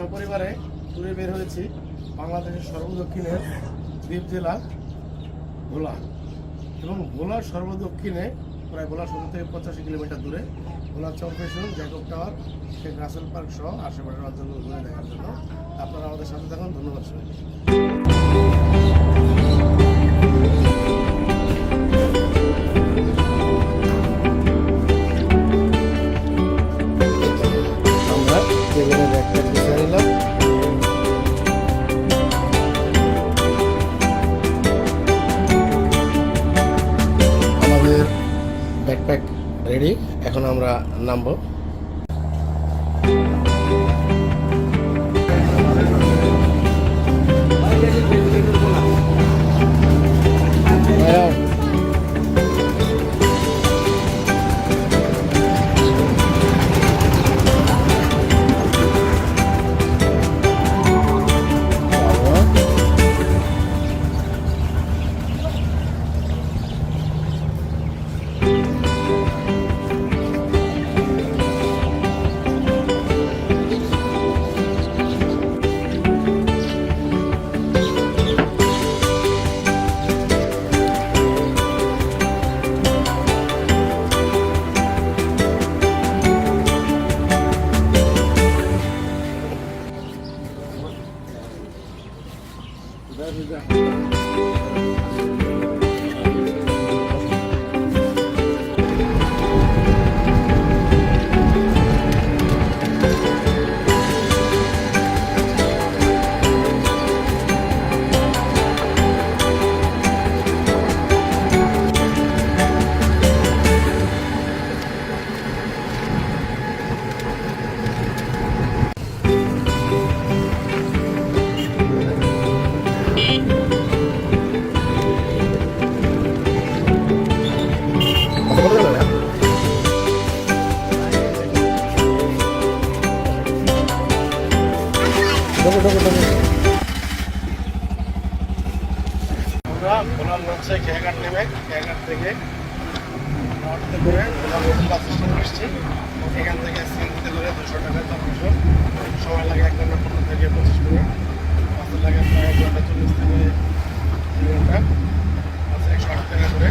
সপরিবারে ট্যুরে বের হয়েছি বাংলাদেশের সর্বদক্ষিণের দ্বীপ জেলা ভোলা এবং ভোলার সর্বদক্ষিণে প্রায় ভোলা 70 থেকে 85 কিলোমিটার দূরে Bhola Charfasson, Jacob tower, Sheikh Russel park সহ আশেপাশের অঞ্চলগুলো ঘুরে দেখার জন্য আপনারা আমাদের সাথে থাকুন। ধন্যবাদ সবাইকে। আমাদের ব্যাকপ্যাক রেডি, এখন আমরা নামবো। আমরা ভোলা লঞ্চে খেয়াঘাট নেমে খেয়াঘাট থেকে অটোতে করে ভোলা নতুন বাস স্ট্যান্ডে এসেছি। এখান থেকে সিএনজিতে করে 200 টাকা চরফেশন, সময় লাগে 1 ঘন্টা 15 থেকে 25 মিনিট, বাসে লাগে প্রায় 1 ঘন্টা 40 থেকে 2 ঘন্টা, বাসে 108 টাকা করে।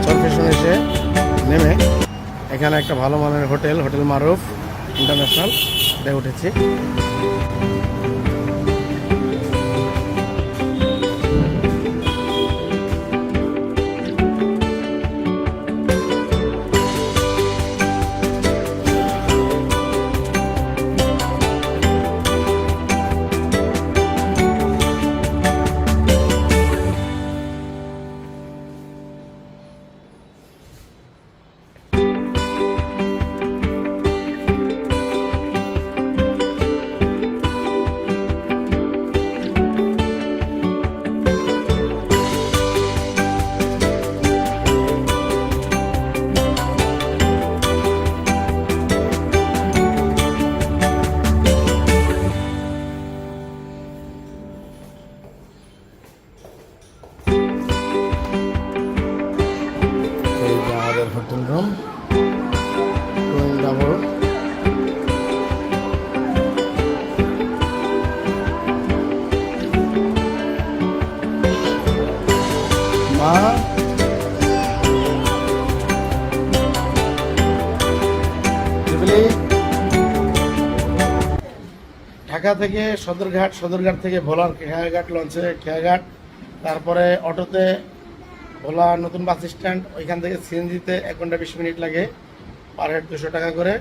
চরফেশন এসে নেমে এখানে একটা ভালো মানের হোটেল মারুফ ইন্টারন্যাশনাল উঠেছি। হোটেল রুম ডাবল, মা ঢাকা থেকে সদরঘাট থেকে ভোলার খেয়াঘাট লঞ্চে খেয়াঘাট, তারপরে অটোতে ভোলা নতুন বাস স্ট্যান্ড, ওইখান থেকে সিএনজিতে 1 ঘন্টা 20 মিনিট লাগে, পার হেড 200 টাকা করে।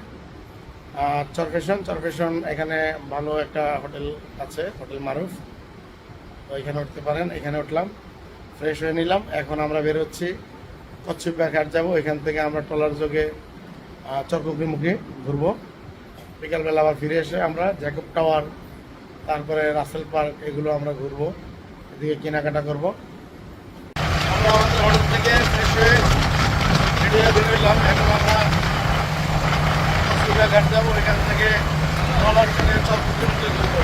আর চরফেশন এখানে ভালো একটা হোটেল আছে, হোটেল মারুফ, তো এখানে উঠতে পারেন। এখানে উঠলাম, ফ্রেশ হয়ে নিলাম। এখন আমরা বের হচ্ছি কচ্ছপিয়া ঘাট যাবো। এখান থেকে আমরা ট্রলার যোগে চরকুকরিমুখী ঘুরবো। বিকালবেলা আবার ফিরে এসে আমরা জ্যাকব টাওয়ার, তারপরে রাসেল পার্ক, এগুলো আমরা ঘুরবো, এদিকে কেনাকাটা করবো। আমরা আমাদের হোটেল থেকে ফ্রেশ হয়ে বেরিয়ে বেরোলাম। এখন আমরা ঘাট যাবো, ওইখান থেকে ট্রলার করে চরপুকুর ঘুরবো।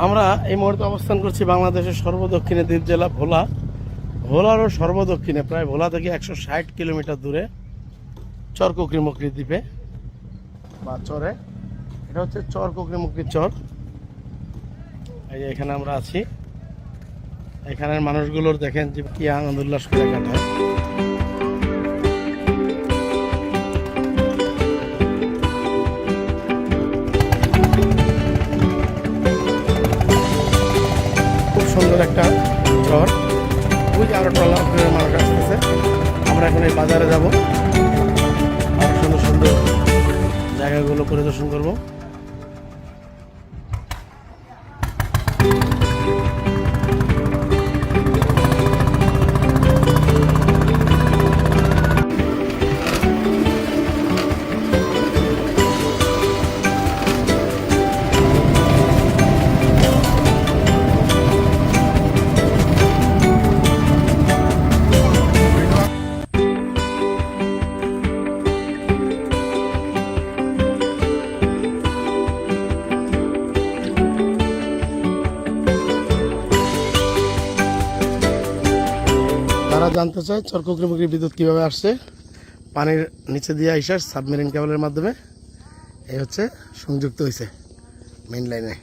আমরা এই মুহূর্তে অবস্থান করছি বাংলাদেশের সর্বদক্ষিণে দ্বীপ জেলা ভোলা। ভোলারও সর্বদক্ষিণে প্রায় ভোলা থেকে 160 কিলোমিটার দূরে চর কুকরিমুকরি দ্বীপে বা চরে, এটা হচ্ছে চর কুকরিমুকরি চর। এই যে এখানে আমরা আছি, এখানের মানুষগুলোর দেখেন যে কি আনন্দ উল্লাস করে কাটায়। সুন্দর একটা চর, ওই যে আরো ট্রলার মানুষ আসতেছে। আমরা এখন এই বাজারে যাব, আর সুন্দর সুন্দর জায়গাগুলো পরিদর্শন করব। যারা জানতে চায় চর কুকরিমুকরি বিদ্যুৎ কীভাবে আসছে, পানির নিচে দিয়ে আইসার সাবমেরিন কেবলের মাধ্যমে এই হচ্ছে সংযুক্ত হয়েছে মেইন লাইনে।